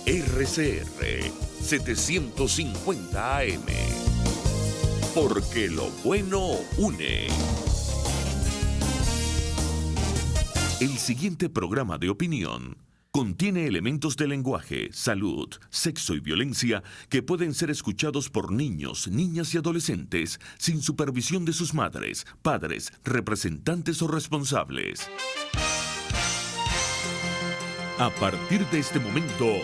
RCR 750 AM. Porque lo bueno une. El siguiente programa de opinión contiene elementos de lenguaje, salud, sexo y violencia que pueden ser escuchados por niños, niñas y adolescentes sin supervisión de sus madres, padres, representantes o responsables. A partir de este momento,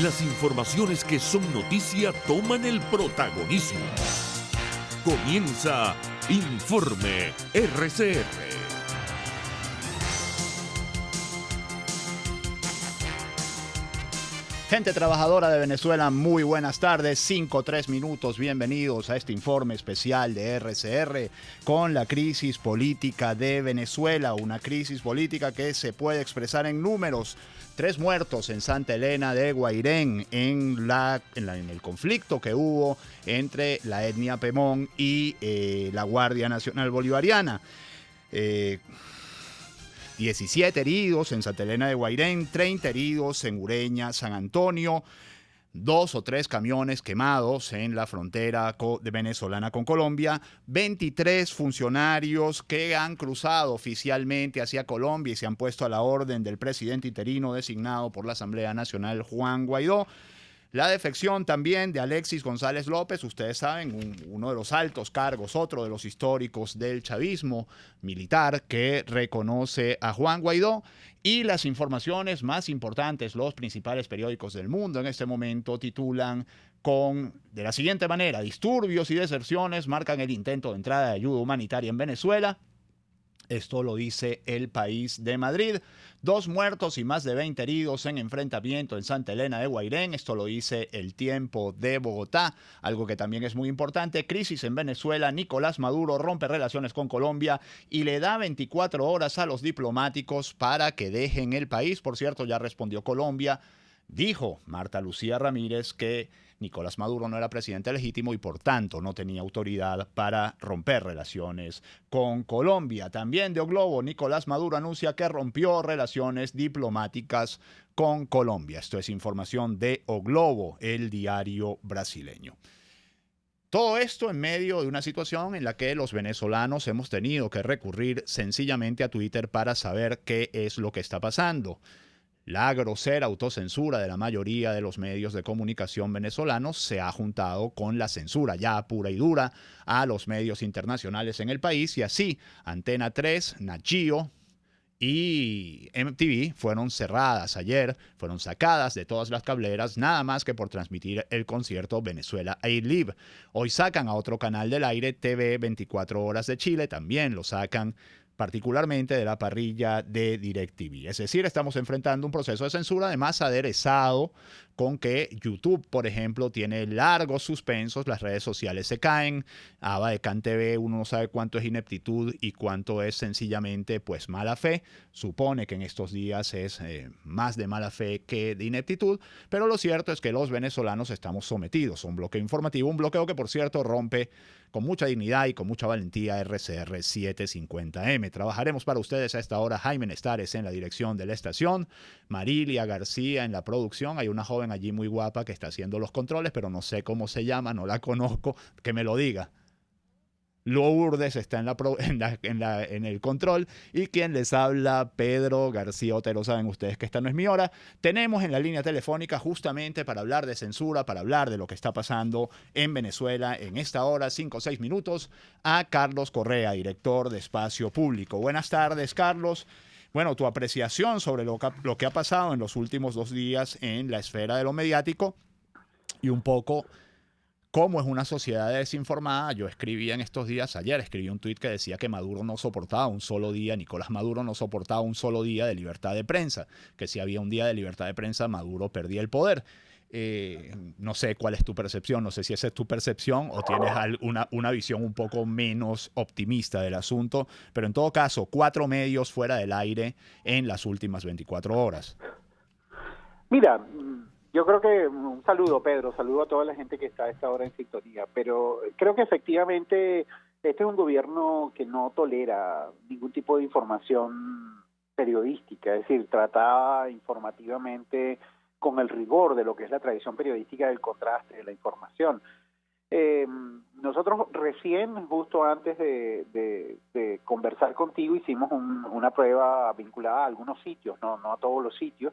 las informaciones que son noticia toman el protagonismo. Comienza Informe RCR. Gente trabajadora de Venezuela, muy buenas tardes, 5-3 minutos, bienvenidos a este informe especial de RCR con la crisis política de Venezuela, una crisis política que se puede expresar en números. 3 muertos en Santa Elena de Guairén en el conflicto que hubo entre la etnia Pemón y la Guardia Nacional Bolivariana. 17 heridos en Santa Elena de Guairén, 30 heridos en Ureña, San Antonio, 2 o 3 camiones quemados en la frontera venezolana con Colombia, 23 funcionarios que han cruzado oficialmente hacia Colombia y se han puesto a la orden del presidente interino designado por la Asamblea Nacional, Juan Guaidó. La defección también de Alexis González López, ustedes saben, uno de los altos cargos, otro de los históricos del chavismo militar que reconoce a Juan Guaidó. Y las informaciones más importantes, los principales periódicos del mundo en este momento titulan de la siguiente manera: disturbios y deserciones marcan el intento de entrada de ayuda humanitaria en Venezuela. Esto lo dice El País de Madrid. 2 muertos y más de 20 heridos en enfrentamiento en Santa Elena de Guairén. Esto lo dice El Tiempo de Bogotá. Algo que también es muy importante: crisis en Venezuela. Nicolás Maduro rompe relaciones con Colombia y le da 24 horas a los diplomáticos para que dejen el país. Por cierto, ya respondió Colombia. Dijo Marta Lucía Ramírez que Nicolás Maduro no era presidente legítimo y por tanto no tenía autoridad para romper relaciones con Colombia. También de O Globo, Nicolás Maduro anuncia que rompió relaciones diplomáticas con Colombia. Esto es información de O Globo, el diario brasileño. Todo esto en medio de una situación en la que los venezolanos hemos tenido que recurrir sencillamente a Twitter para saber qué es lo que está pasando. La grosera autocensura de la mayoría de los medios de comunicación venezolanos se ha juntado con la censura ya pura y dura a los medios internacionales en el país, y así Antena 3, Nat Geo y MTV fueron cerradas ayer, fueron sacadas de todas las cableras, nada más que por transmitir el concierto Venezuela I Live. Hoy sacan a otro canal del aire, TV 24 Horas de Chile, también lo sacan particularmente de la parrilla de DirecTV. Es decir, estamos enfrentando un proceso de censura, además aderezado con que YouTube, por ejemplo, tiene largos suspensos, las redes sociales se caen, Ava de Can TV, uno no sabe cuánto es ineptitud y cuánto es sencillamente pues mala fe. Supone que en estos días es más de mala fe que de ineptitud, pero lo cierto es que los venezolanos estamos sometidos a un bloqueo informativo, un bloqueo que, por cierto, rompe con mucha dignidad y con mucha valentía RCR 750M. Trabajaremos para ustedes a esta hora Jaime Nestares en la dirección de la estación, Marilia García en la producción. Hay una joven allí muy guapa que está haciendo los controles, pero no sé cómo se llama, no la conozco, que me lo diga. Lourdes está en el control, y quien les habla, Pedro García Otero. Saben ustedes que esta no es mi hora. Tenemos en la línea telefónica justamente para hablar de censura, para hablar de lo que está pasando en Venezuela en esta hora, 5 o 6 minutos, a Carlos Correa, director de Espacio Público. Buenas tardes, Carlos. Bueno, tu apreciación sobre lo que ha pasado en los últimos 2 días en la esfera de lo mediático y un poco cómo es una sociedad desinformada. Yo escribí en estos días, ayer escribí un tuit que decía que Maduro no soportaba un solo día, Nicolás Maduro no soportaba un solo día de libertad de prensa, que si había un día de libertad de prensa, Maduro perdía el poder. No sé cuál es tu percepción, no sé si esa es tu percepción o tienes una visión un poco menos optimista del asunto, pero en todo caso, 4 medios fuera del aire en las últimas 24 horas. Mira, yo creo que un saludo, Pedro, saludo a toda la gente que está a esta hora en sintonía, pero creo que efectivamente este es un gobierno que no tolera ningún tipo de información periodística, es decir, trata informativamente con el rigor de lo que es la tradición periodística del contraste, de la información. Nosotros recién, justo antes de conversar contigo, hicimos una prueba vinculada a algunos sitios, no a todos los sitios,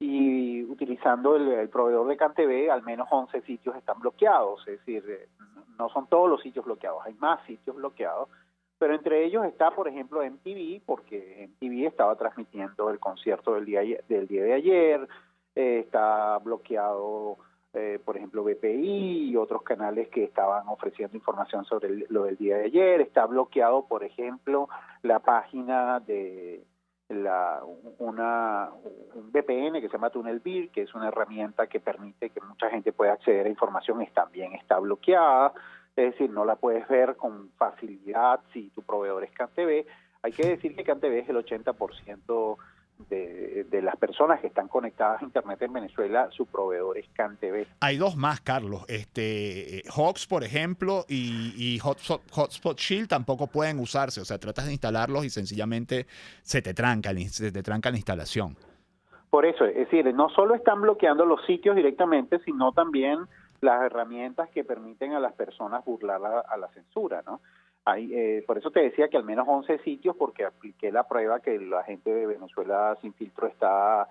y utilizando el proveedor de CanTV, al menos 11 sitios están bloqueados, es decir, no son todos los sitios bloqueados, hay más sitios bloqueados, pero entre ellos está, por ejemplo, MTV, porque MTV estaba transmitiendo el concierto del día de ayer, está bloqueado, por ejemplo, BPI y otros canales que estaban ofreciendo información sobre lo del día de ayer, está bloqueado, por ejemplo, la página de un VPN que se llama TunnelBear, que es una herramienta que permite que mucha gente pueda acceder a información, también está bloqueada, es decir, no la puedes ver con facilidad si tu proveedor es CanTV. Hay que decir que CanTV es el 80% de las personas que están conectadas a Internet en Venezuela, su proveedor es CanTV. Hay dos más, Carlos. Hogs, por ejemplo, y Hotspot Shield tampoco pueden usarse. O sea, tratas de instalarlos y sencillamente se te tranca la instalación. Por eso, es decir, no solo están bloqueando los sitios directamente, sino también las herramientas que permiten a las personas burlar a la censura, ¿no? Por eso te decía que al menos 11 sitios, porque apliqué la prueba que la gente de Venezuela Sin Filtro está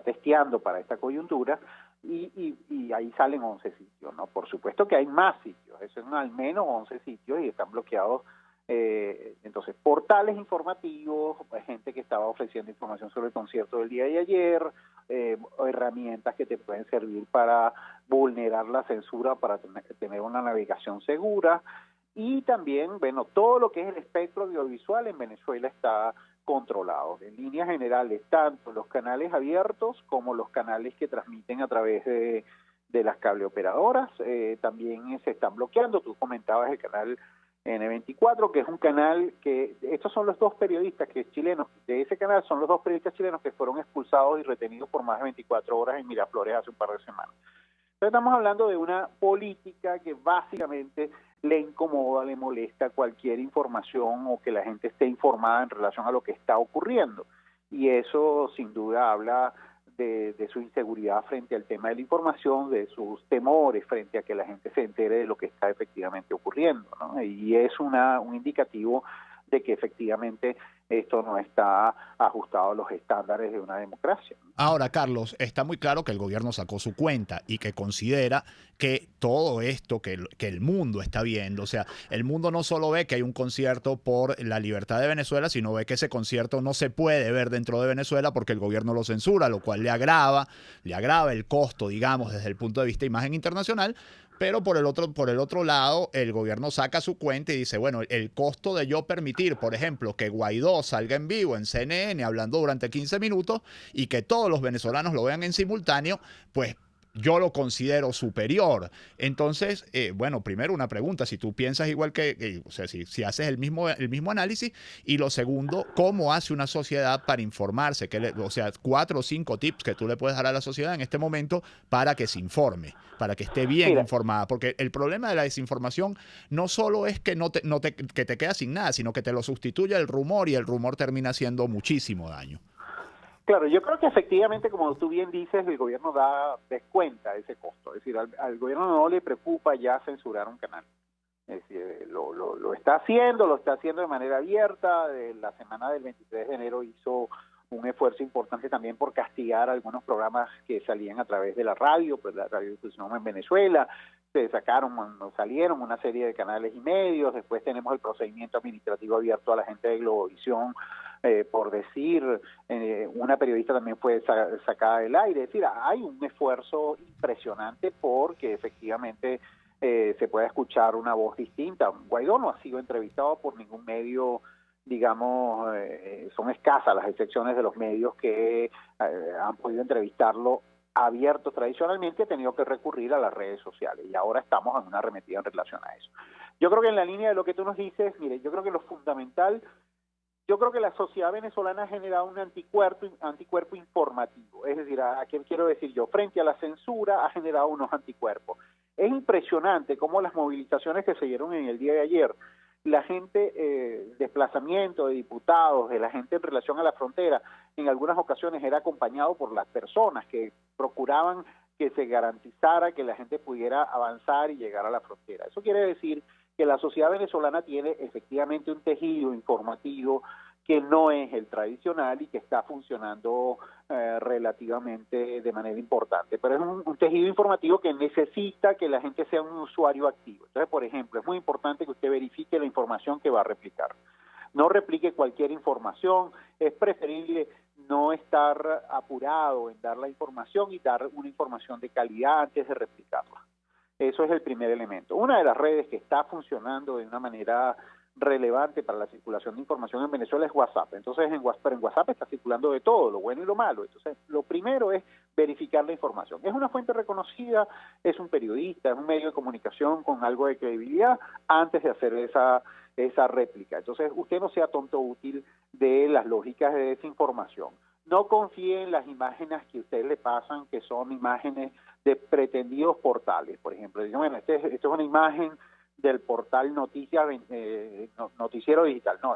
testeando para esta coyuntura, y ahí salen 11 sitios, ¿no? Por supuesto que hay más sitios, eso es al menos 11 sitios y están bloqueados. Entonces, portales informativos, gente que estaba ofreciendo información sobre el concierto del día de ayer, herramientas que te pueden servir para vulnerar la censura, para tener una navegación segura. Y también, bueno, todo lo que es el espectro audiovisual en Venezuela está controlado. En líneas generales, tanto los canales abiertos como los canales que transmiten a través de las cableoperadoras también se están bloqueando. Tú comentabas el canal N24, que es un canal que, estos son los dos periodistas chilenos, de ese canal son los dos periodistas chilenos que fueron expulsados y retenidos por más de 24 horas en Miraflores hace un par de semanas. Entonces estamos hablando de una política que básicamente le incomoda, le molesta cualquier información o que la gente esté informada en relación a lo que está ocurriendo. Y eso sin duda habla de su inseguridad frente al tema de la información, de sus temores frente a que la gente se entere de lo que está efectivamente ocurriendo, ¿no? Y es un indicativo de que efectivamente esto no está ajustado a los estándares de una democracia. Ahora, Carlos, está muy claro que el gobierno sacó su cuenta y que considera que todo esto que el mundo está viendo, o sea, el mundo no solo ve que hay un concierto por la libertad de Venezuela, sino ve que ese concierto no se puede ver dentro de Venezuela porque el gobierno lo censura, lo cual le agrava el costo, digamos, desde el punto de vista de imagen internacional. Pero por el otro lado, el gobierno saca su cuenta y dice, bueno, el costo de yo permitir, por ejemplo, que Guaidó salga en vivo en CNN hablando durante 15 minutos y que todos los venezolanos lo vean en simultáneo, pues yo lo considero superior. Entonces, bueno, primero una pregunta, si tú piensas igual o sea, si haces el mismo análisis, y lo segundo, ¿cómo hace una sociedad para informarse? O sea, 4 o 5 tips que tú le puedes dar a la sociedad en este momento para que se informe, para que esté bien informada, porque el problema de la desinformación no solo es que que te quedas sin nada, sino que te lo sustituye el rumor y el rumor termina haciendo muchísimo daño. Claro, yo creo que efectivamente, como tú bien dices, el gobierno da descuenta ese costo. Es decir, al gobierno no le preocupa ya censurar un canal. Es decir, lo está haciendo de manera abierta. La semana del 23 de enero hizo un esfuerzo importante también por castigar algunos programas que salían a través de la radio, pues la radiodifusión en Venezuela. Salieron una serie de canales y medios. Después tenemos el procedimiento administrativo abierto a la gente de Globovisión, por decir, una periodista también fue sacada del aire. Es decir, hay un esfuerzo impresionante porque efectivamente se pueda escuchar una voz distinta. Guaidó no ha sido entrevistado por ningún medio, digamos, son escasas las excepciones de los medios que han podido entrevistarlo abiertos tradicionalmente, ha tenido que recurrir a las redes sociales y ahora estamos en una arremetida en relación a eso. Yo creo que en la línea de lo que tú nos dices, mire, yo creo que lo fundamental, yo creo que la sociedad venezolana ha generado un anticuerpo informativo, es decir, ¿a qué quiero decir yo? Frente a la censura ha generado unos anticuerpos. Es impresionante cómo las movilizaciones que se dieron en el día de ayer, la gente, desplazamiento de diputados, de la gente en relación a la frontera, en algunas ocasiones era acompañado por las personas que procuraban que se garantizara que la gente pudiera avanzar y llegar a la frontera. Eso quiere decir que la sociedad venezolana tiene efectivamente un tejido informativo que no es el tradicional y que está funcionando relativamente de manera importante. Pero es un tejido informativo que necesita que la gente sea un usuario activo. Entonces, por ejemplo, es muy importante que usted verifique la información que va a replicar. No replique cualquier información, es preferible no estar apurado en dar la información y dar una información de calidad antes de replicarla. Eso es el primer elemento. Una de las redes que está funcionando de una manera relevante para la circulación de información en Venezuela es WhatsApp. Entonces, en WhatsApp está circulando de todo, lo bueno y lo malo. Entonces, lo primero es verificar la información. ¿Es una fuente reconocida? ¿Es un periodista? ¿Es un medio de comunicación con algo de credibilidad? Antes de hacer esa réplica. Entonces, usted no sea tonto útil de las lógicas de desinformación. No confíe en las imágenes que ustedes le pasan, que son imágenes de pretendidos portales. Por ejemplo, dicen, bueno, esta es una imagen del portal Noticiero Digital. No,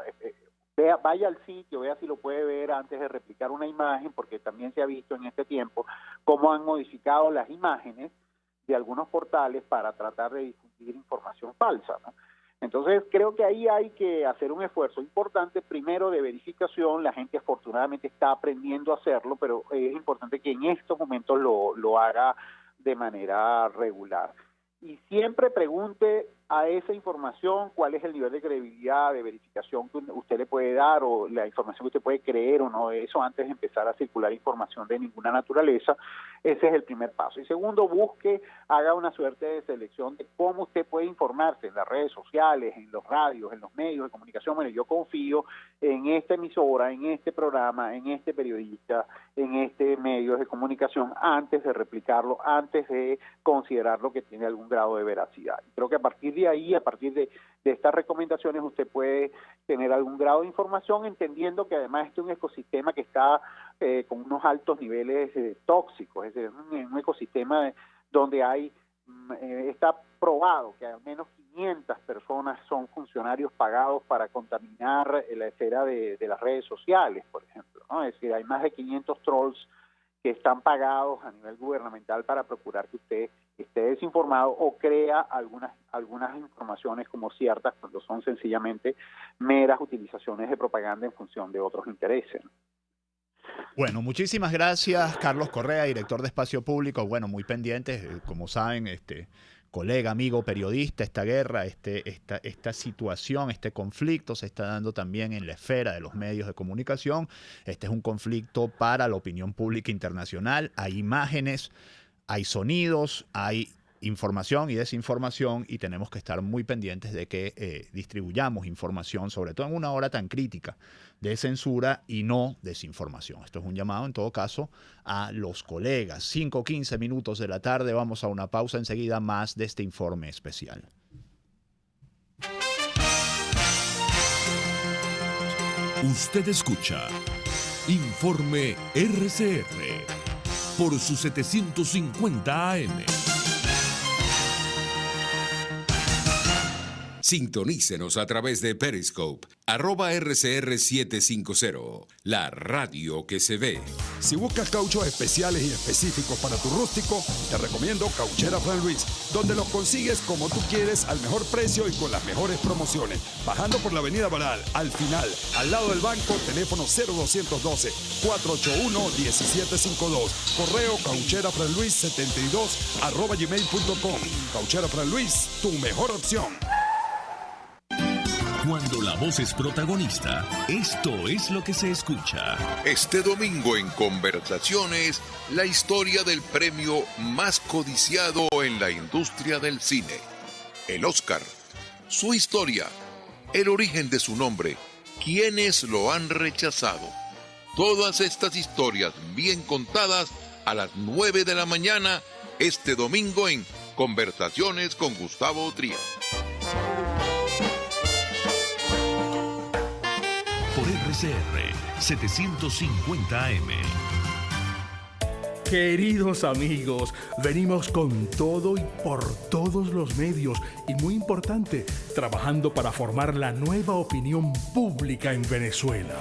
vaya al sitio, vea si lo puede ver antes de replicar una imagen, porque también se ha visto en este tiempo cómo han modificado las imágenes de algunos portales para tratar de difundir información falsa, ¿no? Entonces, creo que ahí hay que hacer un esfuerzo importante, primero de verificación. La gente afortunadamente está aprendiendo a hacerlo, pero es importante que en estos momentos lo haga de manera regular. Y siempre pregunte a esa información cuál es el nivel de credibilidad, de verificación que usted le puede dar, o la información que usted puede creer o no de eso antes de empezar a circular información de ninguna naturaleza. Ese es el primer paso. Y segundo, haga una suerte de selección de cómo usted puede informarse en las redes sociales, en los radios, en los medios de comunicación. Bueno, yo confío en esta emisora, en este programa, en este periodista, en este medio de comunicación, antes de replicarlo, antes de considerarlo que tiene algún grado de veracidad. Creo que a partir de ahí, a partir de estas recomendaciones, usted puede tener algún grado de información, entendiendo que además este es un ecosistema que está con unos altos niveles tóxicos, es decir, un ecosistema donde está probado que al menos 500 personas son funcionarios pagados para contaminar la esfera de las redes sociales, por ejemplo, ¿no? Es decir, hay más de 500 trolls que están pagados a nivel gubernamental para procurar que usted esté desinformado o crea algunas informaciones como ciertas, cuando son sencillamente meras utilizaciones de propaganda en función de otros intereses. Bueno, muchísimas gracias, Carlos Correa, director de Espacio Público. Bueno, muy pendientes, como saben, colega, amigo, periodista, esta guerra, esta situación, este conflicto se está dando también en la esfera de los medios de comunicación. Este es un conflicto para la opinión pública internacional. Hay imágenes, hay sonidos, hay información y desinformación, y tenemos que estar muy pendientes de que distribuyamos información, sobre todo en una hora tan crítica de censura y no desinformación. Esto es un llamado, en todo caso, a los colegas. 5:15 minutos de la tarde, vamos a una pausa, enseguida más de este informe especial. Usted escucha Informe RCR por su 750 AM. Sintonícenos a través de Periscope, @RCR750, la radio que se ve. Si buscas cauchos especiales y específicos para tu rústico, te recomiendo Cauchera Fran Luis, donde los consigues como tú quieres, al mejor precio y con las mejores promociones. Bajando por la avenida Baral, al final, al lado del banco, teléfono 0212-481-1752. Correo caucherafranluis72@gmail.com. Cauchera Fran Luis, tu mejor opción. Cuando la voz es protagonista, esto es lo que se escucha. Este domingo en Conversaciones, la historia del premio más codiciado en la industria del cine, el Oscar. Su historia, el origen de su nombre, quienes lo han rechazado. Todas estas historias bien contadas a las 9 de la mañana, este domingo en Conversaciones con Gustavo Trías. Por RCR 750 AM. Queridos amigos, venimos con todo y por todos los medios y, muy importante, trabajando para formar la nueva opinión pública en Venezuela.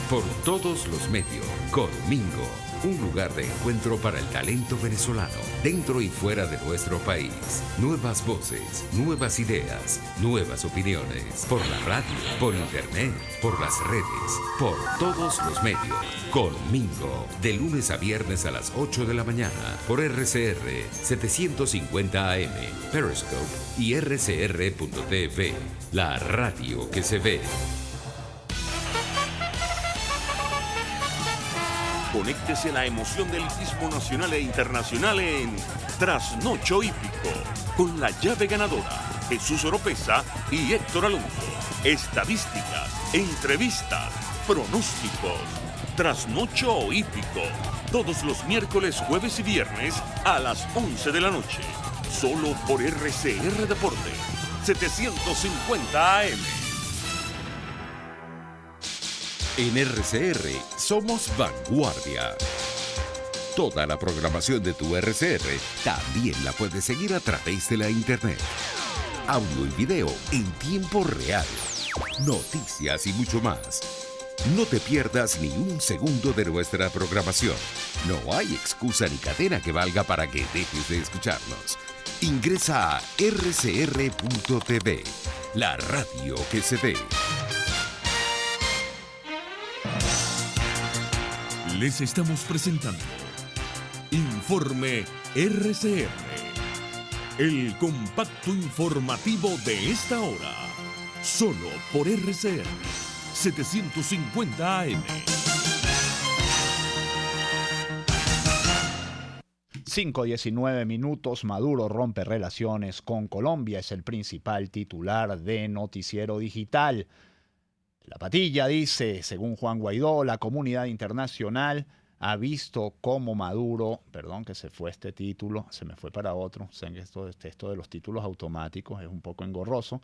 por todos los medios. Colmingo, un lugar de encuentro para el talento venezolano, dentro y fuera de nuestro país. Nuevas voces, nuevas ideas, nuevas opiniones. Por la radio, por internet, por las redes, por todos los medios. Colmingo, de lunes a viernes a las 8 de la mañana, por RCR 750 AM, Periscope y rcr.tv. La radio que se ve. Conéctese a la emoción del hippismo nacional e internacional en Trasnocho Hípico, con la llave ganadora, Jesús Oropesa y Héctor Alonso. Estadísticas, entrevistas, pronósticos. Trasnocho Hípico, todos los miércoles, jueves y viernes a las 11 de la noche. Solo por RCR Deporte, 750 AM. En RCR somos vanguardia. Toda la programación de tu RCR también la puedes seguir a través de la internet. Audio y video en tiempo real. Noticias y mucho más. No te pierdas ni un segundo de nuestra programación. No hay excusa ni cadena que valga para que dejes de escucharnos. Ingresa a rcr.tv, la radio que se ve. Les estamos presentando Informe RCR, el compacto informativo de esta hora, solo por RCR 750 AM. 5:19 minutos. Maduro rompe relaciones con Colombia. Es el principal titular de Noticiero Digital. La Patilla dice, según Juan Guaidó, la comunidad internacional ha visto cómo Maduro, perdón que se fue este título, se me fue para otro, sé que esto de los títulos automáticos es un poco engorroso.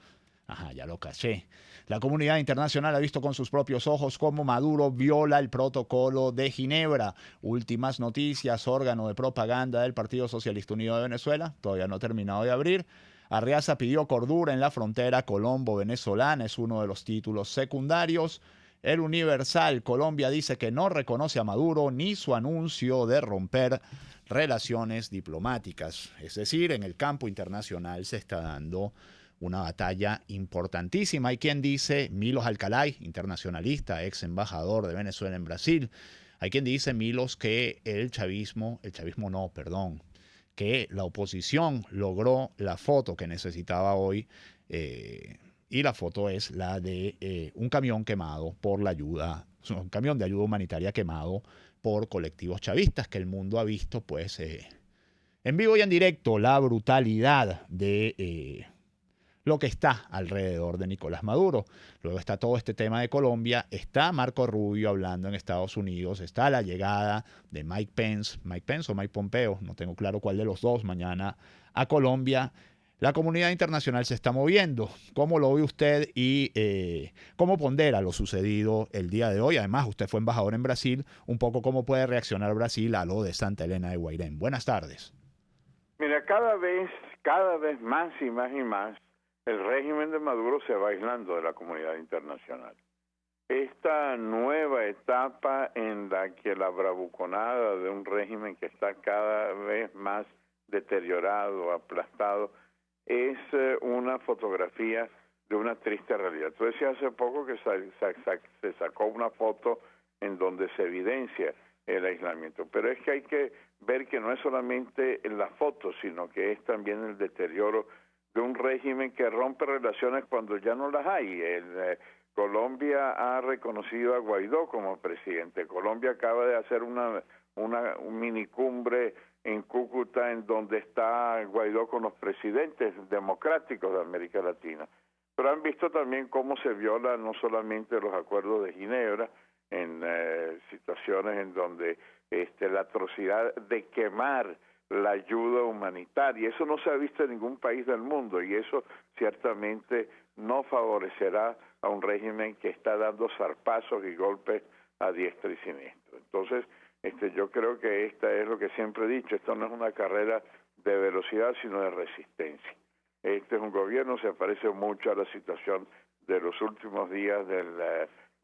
Ajá, ya lo caché. La comunidad internacional ha visto con sus propios ojos cómo Maduro viola el protocolo de Ginebra. Últimas noticias, órgano de propaganda del Partido Socialista Unido de Venezuela, todavía no ha terminado de abrir. Arriaza pidió cordura en la frontera colombo-venezolana, es uno de los títulos secundarios. El Universal, Colombia dice que no reconoce a Maduro ni su anuncio de romper relaciones diplomáticas. Es decir, en el campo internacional se está dando una batalla importantísima. Hay quien dice, Milos Alcalay, internacionalista, ex embajador de Venezuela en Brasil. Hay quien dice, Milos, que que la oposición logró la foto que necesitaba hoy, y la foto es la de un camión quemado por un camión de ayuda humanitaria quemado por colectivos chavistas, que el mundo ha visto pues en vivo y en directo la brutalidad de lo que está alrededor de Nicolás Maduro. Luego está todo este tema de Colombia, está Marco Rubio hablando en Estados Unidos, está la llegada de Mike Pence o Mike Pompeo, no tengo claro cuál de los dos, mañana a Colombia. La comunidad internacional se está moviendo. ¿Cómo lo ve usted y cómo pondera lo sucedido el día de hoy? Además, usted fue embajador en Brasil, un poco cómo puede reaccionar Brasil a lo de Santa Elena de Guairén. Buenas tardes. Mira, cada vez más y más, el régimen de Maduro se va aislando de la comunidad internacional. Esta nueva etapa en la que la bravuconada de un régimen que está cada vez más deteriorado, aplastado, es una fotografía de una triste realidad. Tú decías hace poco que se sacó una foto en donde se evidencia el aislamiento, pero es que hay que ver que no es solamente la foto, sino que es también el deterioro de un régimen que rompe relaciones cuando ya no las hay. Colombia ha reconocido a Guaidó como presidente. Colombia acaba de hacer una minicumbre en Cúcuta en donde está Guaidó con los presidentes democráticos de América Latina. Pero han visto también cómo se violan no solamente los acuerdos de Ginebra, en situaciones en donde la atrocidad de quemar la ayuda humanitaria. Eso no se ha visto en ningún país del mundo y eso ciertamente no favorecerá a un régimen que está dando zarpazos y golpes a diestra y siniestra. Entonces, yo creo que esta es lo que siempre he dicho, esto no es una carrera de velocidad, sino de resistencia. Este es un gobierno, se parece mucho a la situación de los últimos días del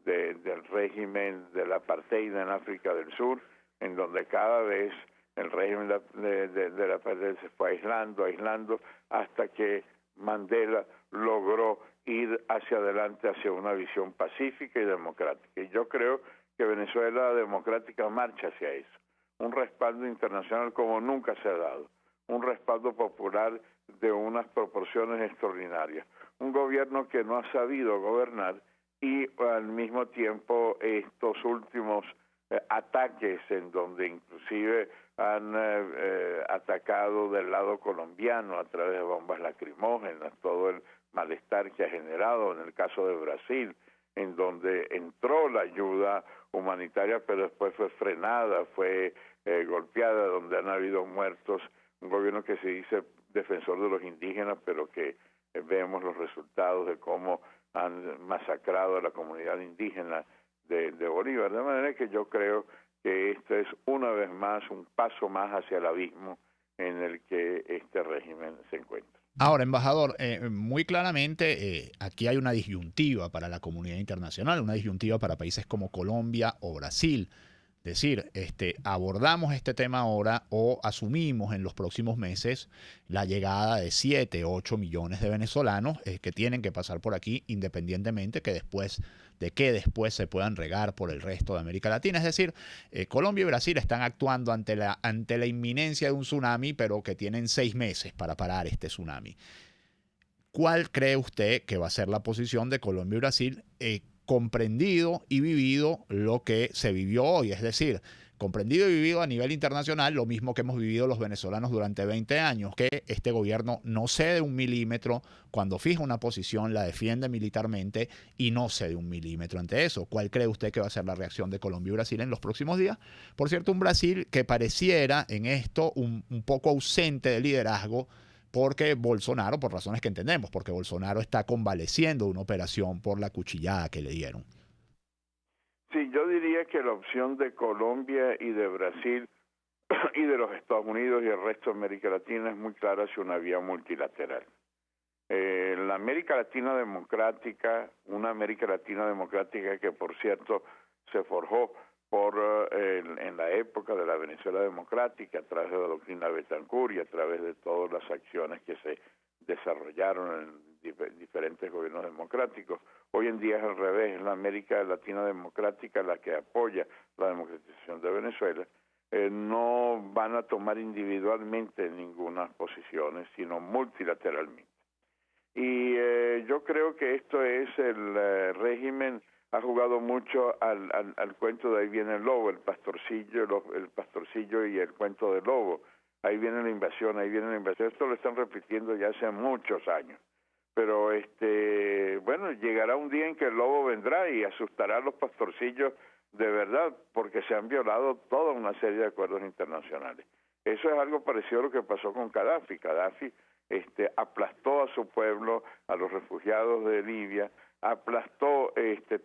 del régimen del apartheid en África del Sur, en donde cada vez el régimen del apartheid se fue aislando, hasta que Mandela logró ir hacia adelante, hacia una visión pacífica y democrática. Y yo creo que Venezuela democrática marcha hacia eso. Un respaldo internacional como nunca se ha dado, un respaldo popular de unas proporciones extraordinarias, un gobierno que no ha sabido gobernar y al mismo tiempo estos últimos ataques en donde inclusive han atacado del lado colombiano a través de bombas lacrimógenas, todo el malestar que ha generado en el caso de Brasil, en donde entró la ayuda humanitaria pero después fue frenada, fue golpeada, donde han habido muertos, un gobierno que se dice defensor de los indígenas, pero que vemos los resultados de cómo han masacrado a la comunidad indígena de Bolívar, de manera que yo creo que esto es una vez más un paso más hacia el abismo en el que este régimen se encuentra. Ahora, embajador, muy claramente aquí hay una disyuntiva para la comunidad internacional, una disyuntiva para países como Colombia o Brasil. Es decir, abordamos este tema ahora o asumimos en los próximos meses la llegada de 7, 8 millones de venezolanos que tienen que pasar por aquí independientemente que después se puedan regar por el resto de América Latina. Es decir, Colombia y Brasil están actuando ante la inminencia de un tsunami, pero que tienen 6 meses para parar este tsunami. ¿Cuál cree usted que va a ser la posición de Colombia y Brasil comprendido y vivido lo que se vivió hoy? Es decir, comprendido y vivido a nivel internacional lo mismo que hemos vivido los venezolanos durante 20 años, que este gobierno no cede un milímetro, cuando fija una posición la defiende militarmente y no cede un milímetro ante eso. ¿Cuál cree usted que va a ser la reacción de Colombia y Brasil en los próximos días? Por cierto, un Brasil que pareciera en esto un poco ausente de liderazgo, porque Bolsonaro, por razones que entendemos, porque Bolsonaro está convaleciendo de una operación por la cuchillada que le dieron. Sí, yo diría que la opción de Colombia y de Brasil y de los Estados Unidos y el resto de América Latina es muy clara hacia una vía multilateral. La América Latina democrática, una América Latina democrática que por cierto se forjó en la época de la Venezuela democrática, a través de la doctrina Betancourt y a través de todas las acciones que se desarrollaron en diferentes gobiernos democráticos. Hoy en día es al revés, es la América Latina democrática la que apoya la democratización de Venezuela. No van a tomar individualmente ninguna posición, sino multilateralmente. Y yo creo que esto es el régimen ha jugado mucho al cuento de ahí viene el lobo, el pastorcillo y el cuento del lobo. Ahí viene la invasión, ahí viene la invasión. Esto lo están repitiendo ya hace muchos años. Pero bueno, llegará un día en que el lobo vendrá y asustará a los pastorcillos de verdad, porque se han violado toda una serie de acuerdos internacionales. Eso es algo parecido a lo que pasó con Gaddafi. Gaddafi aplastó a su pueblo, a los refugiados de Libia, aplastó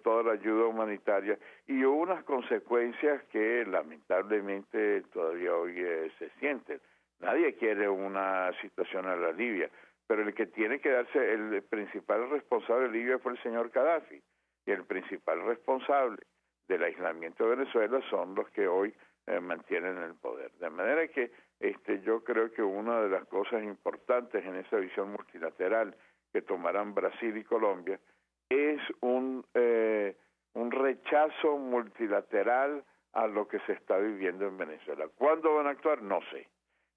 toda la ayuda humanitaria y hubo unas consecuencias que lamentablemente todavía hoy se sienten. Nadie quiere una situación a la Libia, pero el que tiene que darse, el principal responsable de Libia fue el señor Gaddafi, y el principal responsable del aislamiento de Venezuela son los que hoy mantienen el poder. De manera que yo creo que una de las cosas importantes en esa visión multilateral que tomarán Brasil y Colombia es un rechazo multilateral a lo que se está viviendo en Venezuela. ¿Cuándo van a actuar? No sé.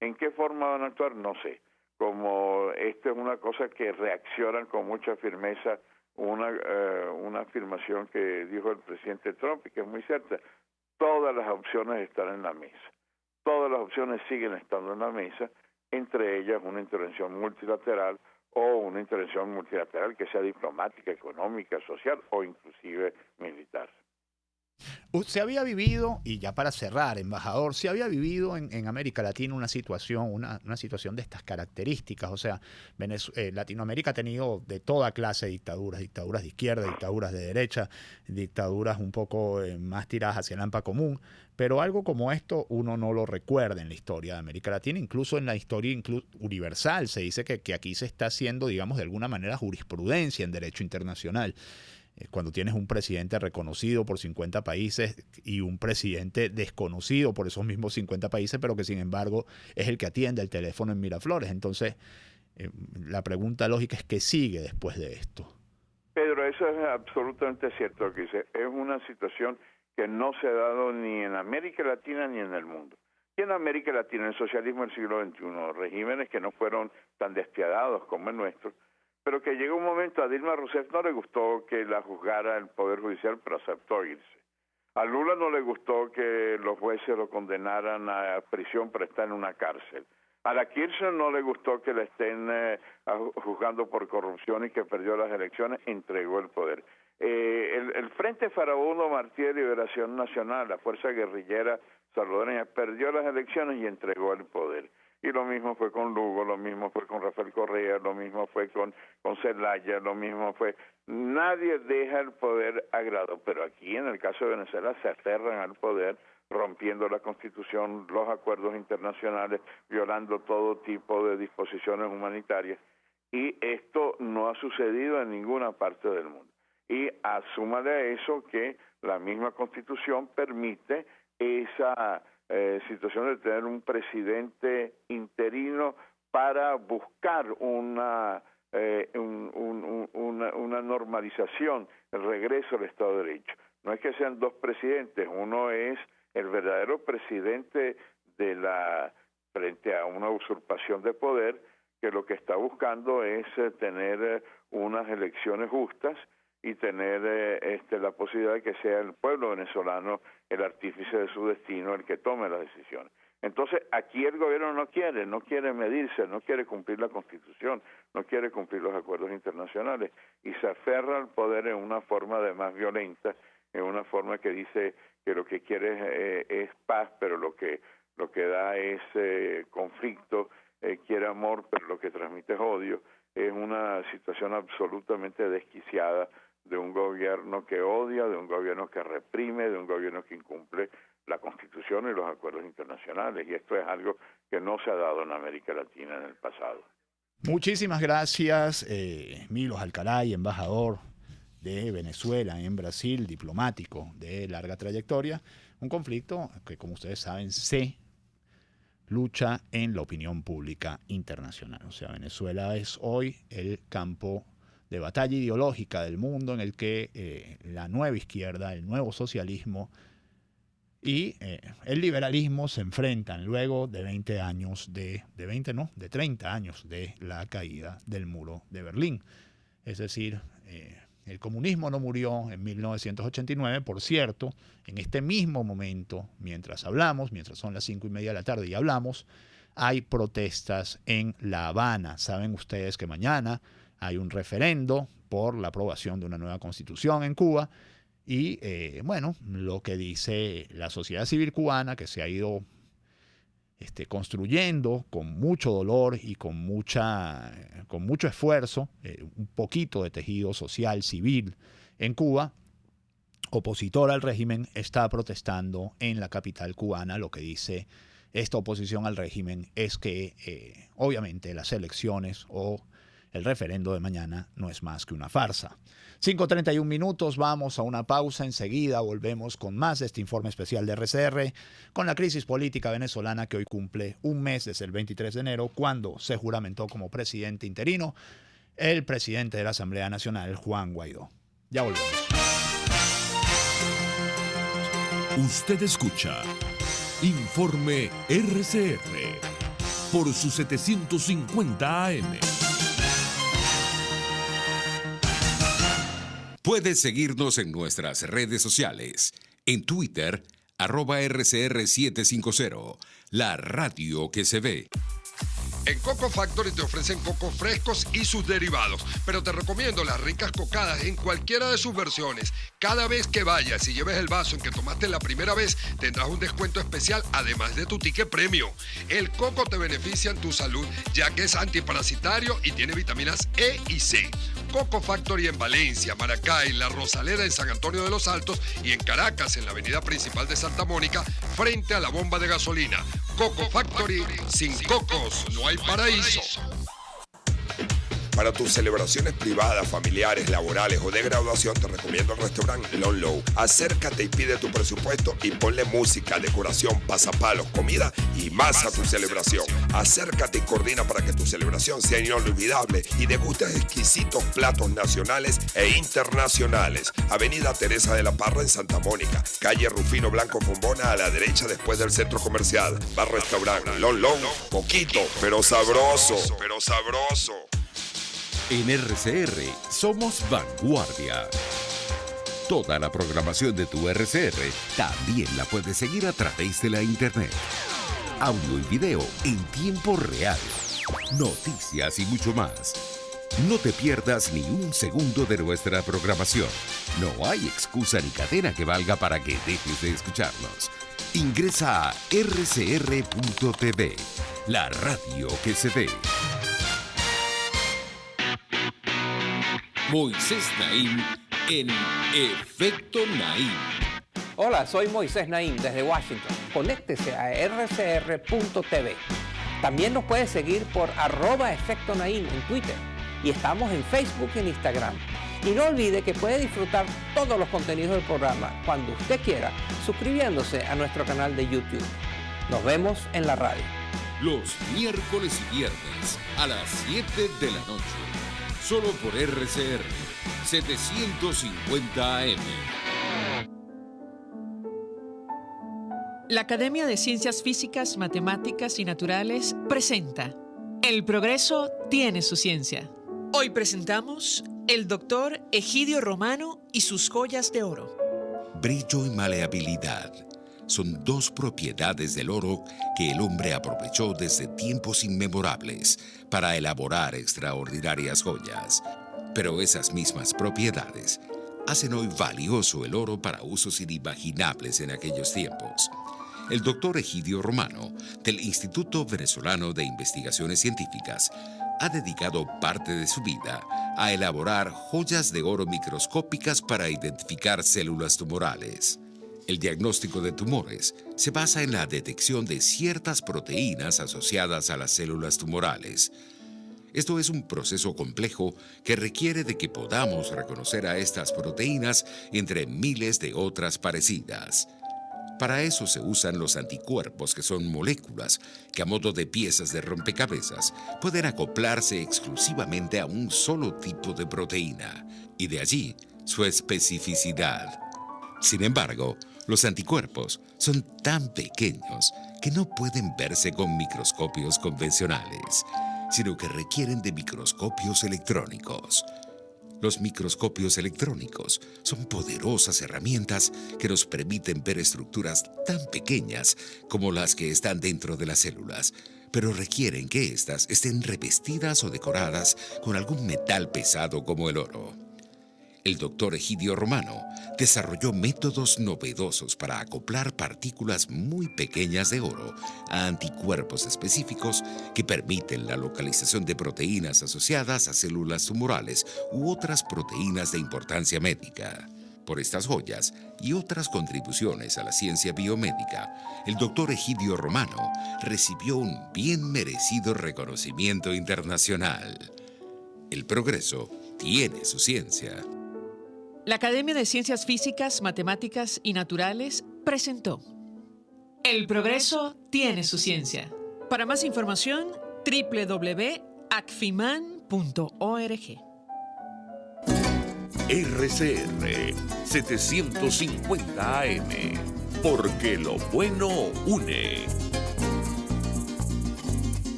¿En qué forma van a actuar? No sé. Como esto es una cosa que reaccionan con mucha firmeza, una afirmación que dijo el presidente Trump y que es muy cierta. Todas las opciones están en la mesa. Todas las opciones siguen estando en la mesa, entre ellas una intervención multilateral o una intervención multilateral que sea diplomática, económica, social o inclusive militar. Se había vivido, y ya para cerrar, embajador, se había vivido en América Latina una situación de estas características. O sea, Latinoamérica ha tenido de toda clase de dictaduras de izquierda, dictaduras de derecha, dictaduras un poco más tiradas hacia el hampa común, pero algo como esto uno no lo recuerda en la historia de América Latina, incluso en la historia universal. Se dice que aquí se está haciendo, digamos, de alguna manera jurisprudencia en derecho internacional. cuando tienes un presidente reconocido por 50 países y un presidente desconocido por esos mismos 50 países, pero que sin embargo es el que atiende el teléfono en Miraflores. Entonces, la pregunta lógica es ¿qué sigue después de esto? Pedro, eso es absolutamente cierto lo que dice. Es una situación que no se ha dado ni en América Latina ni en el mundo. Y en América Latina, en el socialismo del siglo XXI, regímenes que no fueron tan despiadados como el nuestro, pero que llegó un momento, a Dilma Rousseff no le gustó que la juzgara el Poder Judicial, pero aceptó irse. A Lula no le gustó que los jueces lo condenaran a prisión, pero está en una cárcel. A la Kirchner no le gustó que la estén juzgando por corrupción y que perdió las elecciones, entregó el poder. El Frente Farabundo Martí de Liberación Nacional, la fuerza guerrillera salvadoreña, perdió las elecciones y entregó el poder. Y lo mismo fue con Lugo, lo mismo fue con Rafael Correa, lo mismo fue con Zelaya, lo mismo fue... Nadie deja el poder a grado, pero aquí en el caso de Venezuela se aferran al poder, rompiendo la Constitución, los acuerdos internacionales, violando todo tipo de disposiciones humanitarias. Y esto no ha sucedido en ninguna parte del mundo. Y asúmale a eso que la misma Constitución permite esa situación de tener un presidente interino para buscar una normalización, el regreso al Estado de Derecho. No es que sean dos presidentes, uno es el verdadero presidente frente a una usurpación de poder, que lo que está buscando es tener unas elecciones justas y tener la posibilidad de que sea el pueblo venezolano el artífice de su destino, el que tome las decisiones. Entonces, aquí el gobierno no quiere medirse, no quiere cumplir la Constitución, no quiere cumplir los acuerdos internacionales y se aferra al poder en una forma de más violenta, en una forma que dice que lo que quiere es paz, pero lo que da es conflicto, quiere amor, pero lo que transmite es odio. Es una situación absolutamente desquiciada de un gobierno que odia, de un gobierno que reprime, de un gobierno que incumple la Constitución y los acuerdos internacionales. Y esto es algo que no se ha dado en América Latina en el pasado. Muchísimas gracias, Milos Alcaray, embajador de Venezuela en Brasil, diplomático de larga trayectoria. Un conflicto que, como ustedes saben, se lucha en la opinión pública internacional. O sea, Venezuela es hoy el campo de batalla ideológica del mundo en el que la nueva izquierda, el nuevo socialismo y el liberalismo se enfrentan luego de 30 años de la caída del muro de Berlín. Es decir, el comunismo no murió en 1989, por cierto, en este mismo momento, mientras son las 5:30 de la tarde y hablamos, hay protestas en La Habana. Saben ustedes que mañana hay un referendo por la aprobación de una nueva constitución en Cuba y, lo que dice la sociedad civil cubana, que se ha ido construyendo con mucho dolor y con mucho esfuerzo, un poquito de tejido social, civil en Cuba, opositor al régimen, está protestando en la capital cubana. Lo que dice esta oposición al régimen es que obviamente las elecciones o el referendo de mañana no es más que una farsa. 5:31 minutos, vamos a una pausa. Enseguida volvemos con más de este informe especial de RCR con la crisis política venezolana que hoy cumple un mes desde el 23 de enero, cuando se juramentó como presidente interino el presidente de la Asamblea Nacional, Juan Guaidó. Ya volvemos. Usted escucha Informe RCR por su 750 AM. Puedes seguirnos en nuestras redes sociales. En Twitter, @RCR750, la radio que se ve. En Coco Factory te ofrecen cocos frescos y sus derivados, pero te recomiendo las ricas cocadas en cualquiera de sus versiones. Cada vez que vayas y lleves el vaso en que tomaste la primera vez, tendrás un descuento especial además de tu ticket premio. El coco te beneficia en tu salud, ya que es antiparasitario y tiene vitaminas E y C. Coco Factory en Valencia, Maracay, La Rosaleda en San Antonio de los Altos y en Caracas, en la avenida principal de Santa Mónica, frente a la bomba de gasolina. Coco Factory, sin cocos no hay paraíso. Para tus celebraciones privadas, familiares, laborales o de graduación, te recomiendo el restaurante Lon Low. Acércate y pide tu presupuesto y ponle música, decoración, pasapalos, comida y más a tu celebración. Acércate y coordina para que tu celebración sea inolvidable y degustes exquisitos platos nacionales e internacionales. Avenida Teresa de la Parra en Santa Mónica, calle Rufino Blanco Fombona a la derecha después del centro comercial. Bar restaurante Lon Low, poquito, pero sabroso. En RCR somos vanguardia. Toda la programación de tu RCR también la puedes seguir a través de la internet. Audio y video en tiempo real. Noticias y mucho más. No te pierdas ni un segundo de nuestra programación. No hay excusa ni cadena que valga para que dejes de escucharnos. Ingresa a rcr.tv, la radio que se ve. Moisés Naim en Efecto Naim. Hola, soy Moisés Naim desde Washington. Conéctese a rcr.tv. También nos puede seguir por @Efecto Naim en Twitter. Y estamos en Facebook y en Instagram. Y no olvide que puede disfrutar todos los contenidos del programa cuando usted quiera, suscribiéndose a nuestro canal de YouTube. Nos vemos en la radio. Los miércoles y viernes a las 7 de la noche. Solo por RCR 750 AM. La Academia de Ciencias Físicas, Matemáticas y Naturales presenta El progreso tiene su ciencia. Hoy presentamos el doctor Egidio Romano y sus joyas de oro. Brillo y maleabilidad son dos propiedades del oro que el hombre aprovechó desde tiempos inmemorables para elaborar extraordinarias joyas. Pero esas mismas propiedades hacen hoy valioso el oro para usos inimaginables en aquellos tiempos. El doctor Egidio Romano, del Instituto Venezolano de Investigaciones Científicas, ha dedicado parte de su vida a elaborar joyas de oro microscópicas para identificar células tumorales. El diagnóstico de tumores se basa en la detección de ciertas proteínas asociadas a las células tumorales. Esto es un proceso complejo que requiere de que podamos reconocer a estas proteínas entre miles de otras parecidas. Para eso se usan los anticuerpos, que son moléculas que a modo de piezas de rompecabezas pueden acoplarse exclusivamente a un solo tipo de proteína, y de allí su especificidad. Sin embargo, los anticuerpos son tan pequeños que no pueden verse con microscopios convencionales, sino que requieren de microscopios electrónicos. Los microscopios electrónicos son poderosas herramientas que nos permiten ver estructuras tan pequeñas como las que están dentro de las células, pero requieren que éstas estén revestidas o decoradas con algún metal pesado como el oro. El doctor Egidio Romano desarrolló métodos novedosos para acoplar partículas muy pequeñas de oro a anticuerpos específicos que permiten la localización de proteínas asociadas a células tumorales u otras proteínas de importancia médica. Por estas joyas y otras contribuciones a la ciencia biomédica, el doctor Egidio Romano recibió un bien merecido reconocimiento internacional. El progreso tiene su ciencia. La Academia de Ciencias Físicas, Matemáticas y Naturales presentó El progreso tiene su ciencia. Para más información, www.acfiman.org. RCR 750 AM, porque lo bueno une.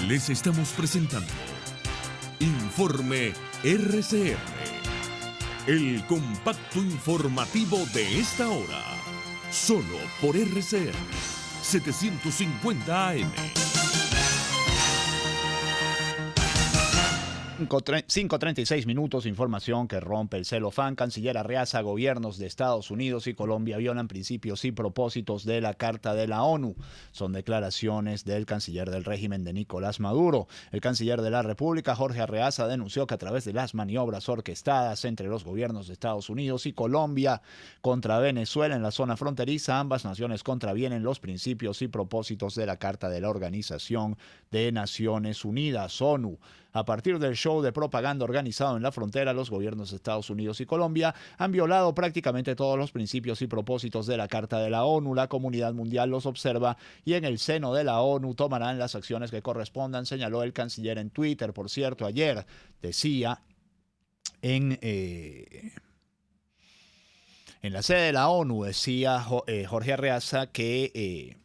Les estamos presentando Informe RCR, el compacto informativo de esta hora, solo por RCR 750 AM. 5:36 minutos, información que rompe el celofán. Canciller Arreaza, gobiernos de Estados Unidos y Colombia violan principios y propósitos de la Carta de la ONU. Son declaraciones del canciller del régimen de Nicolás Maduro. El canciller de la República, Jorge Arreaza, denunció que a través de las maniobras orquestadas entre los gobiernos de Estados Unidos y Colombia contra Venezuela en la zona fronteriza, ambas naciones contravienen los principios y propósitos de la Carta de la Organización de Naciones Unidas, ONU. A partir del show de propaganda organizado en la frontera, los gobiernos de Estados Unidos y Colombia han violado prácticamente todos los principios y propósitos de la Carta de la ONU. La comunidad mundial los observa y en el seno de la ONU tomarán las acciones que correspondan, señaló el canciller en Twitter. Por cierto, ayer decía en la sede de la ONU, decía Jorge Arreaza que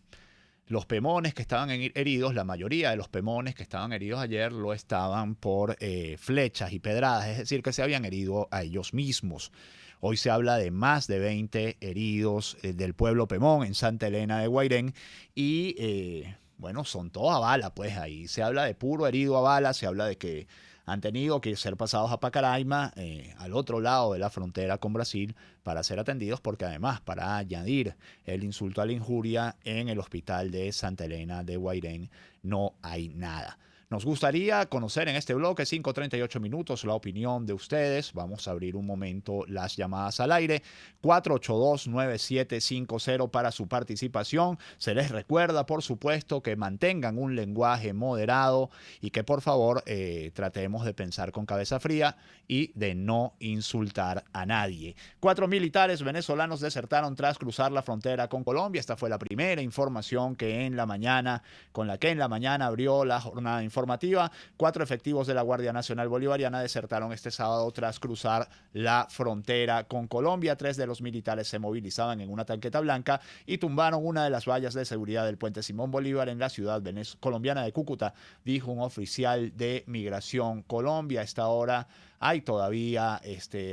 los pemones que estaban heridos, la mayoría de los pemones que estaban heridos ayer lo estaban por flechas y pedradas, es decir, que se habían herido a ellos mismos. Hoy se habla de más de 20 heridos del pueblo pemón en Santa Elena de Guairén y, bueno, son todos a bala, pues ahí se habla de puro herido a bala, se habla de que han tenido que ser pasados a Pacaraima, al otro lado de la frontera con Brasil, para ser atendidos, porque además, para añadir el insulto a la injuria, en el hospital de Santa Elena de Guairén no hay nada. Nos gustaría conocer en este bloque, 5:38 minutos, la opinión de ustedes. Vamos a abrir un momento las llamadas al aire. 482-9750 para su participación. Se les recuerda, por supuesto, que mantengan un lenguaje moderado y que, por favor, tratemos de pensar con cabeza fría y de no insultar a nadie. 4 militares venezolanos desertaron tras cruzar la frontera con Colombia. Esta fue la primera información con la que en la mañana abrió la jornada informativa. 4 efectivos de la Guardia Nacional Bolivariana desertaron este sábado tras cruzar la frontera con Colombia. 3 de los militares se movilizaban en una tanqueta blanca y tumbaron una de las vallas de seguridad del puente Simón Bolívar en la ciudad colombiana de Cúcuta, dijo un oficial de Migración Colombia. A esta hora hay todavía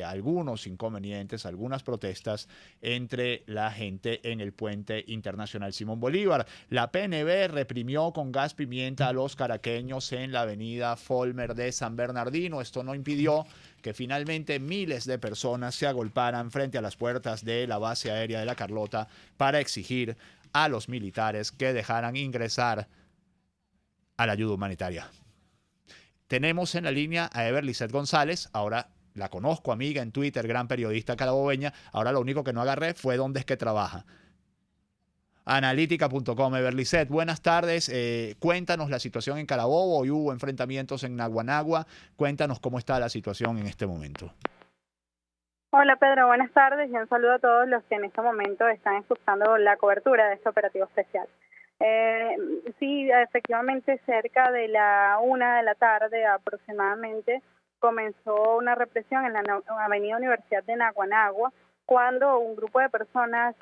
algunos inconvenientes, algunas protestas entre la gente en el puente internacional Simón Bolívar. La PNB reprimió con gas pimienta a los caraqueños en la avenida Folmer de San Bernardino. Esto no impidió que finalmente miles de personas se agolparan frente a las puertas de la base aérea de La Carlota para exigir a los militares que dejaran ingresar a la ayuda humanitaria. Tenemos en la línea a Everlizeth González. Ahora la conozco, amiga en Twitter, gran periodista carabobeña. Ahora lo único que no agarré fue dónde es que trabaja. Analítica.com. Everlizeth, buenas tardes. Cuéntanos la situación en Carabobo. Hoy hubo enfrentamientos en Naguanagua. Cuéntanos cómo está la situación en este momento. Hola Pedro, buenas tardes y un saludo a todos los que en este momento están escuchando la cobertura de este operativo especial. Sí, efectivamente, cerca de la 1 de la tarde aproximadamente comenzó una represión en la avenida Universidad de Naguanagua, cuando un grupo de personas,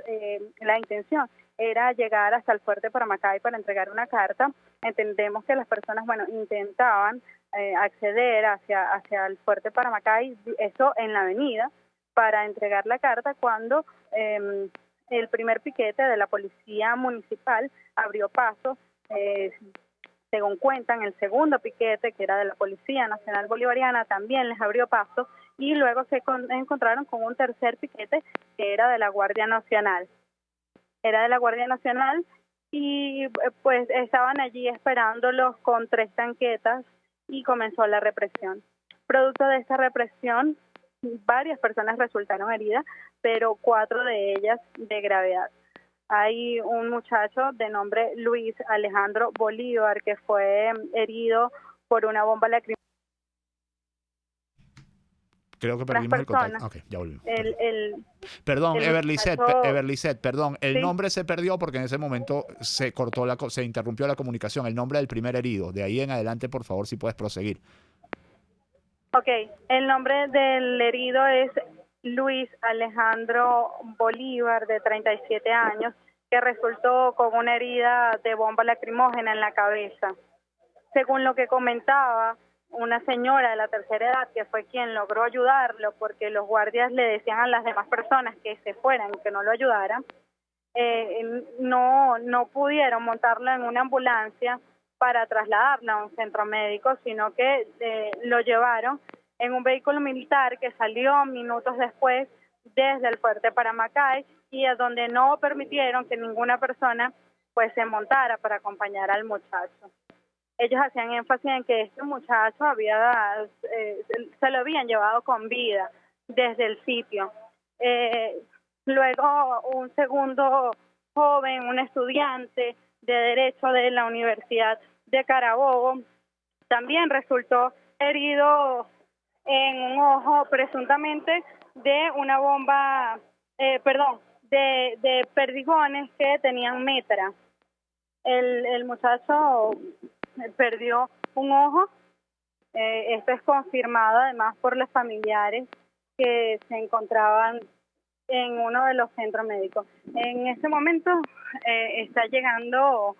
la intención era llegar hasta el fuerte Paramacay para entregar una carta. Entendemos que las personas, intentaban acceder hacia el fuerte Paramacay, eso en la avenida, para entregar la carta, cuando el primer piquete de la policía municipal abrió paso. Según cuentan, el segundo piquete, que era de la Policía Nacional Bolivariana, también les abrió paso, y luego se encontraron con un tercer piquete que era de la Guardia Nacional. Y pues estaban allí esperándolos con 3 tanquetas y comenzó la represión. Producto de esta represión, varias personas resultaron heridas, pero 4 de ellas de gravedad. Hay un muchacho de nombre Luis Alejandro Bolívar que fue herido por una bomba lacrimógena. Creo que perdimos el contacto. Ok, ya volvimos. Perdón, Everlizeth, el ¿sí? Nombre se perdió porque en ese momento se interrumpió la comunicación. El nombre del primer herido. De ahí en adelante, por favor, si puedes proseguir. Ok, el nombre del herido es Luis Alejandro Bolívar, de 37 años, que resultó con una herida de bomba lacrimógena en la cabeza. Según lo que comentaba una señora de la tercera edad, que fue quien logró ayudarlo, porque los guardias le decían a las demás personas que se fueran, que no lo ayudaran, no pudieron montarlo en una ambulancia para trasladarlo a un centro médico, sino que lo llevaron en un vehículo militar que salió minutos después desde el fuerte Paramacay y a donde no permitieron que ninguna persona pues se montara para acompañar al muchacho. Ellos hacían énfasis en que este muchacho se lo habían llevado con vida desde el sitio. Luego un segundo joven, un estudiante de Derecho de la Universidad de Carabobo, también resultó herido en un ojo presuntamente de una bomba, de perdigones que tenían metra. El muchacho perdió un ojo. Esto es confirmado además por los familiares que se encontraban en uno de los centros médicos. En este momento está llegando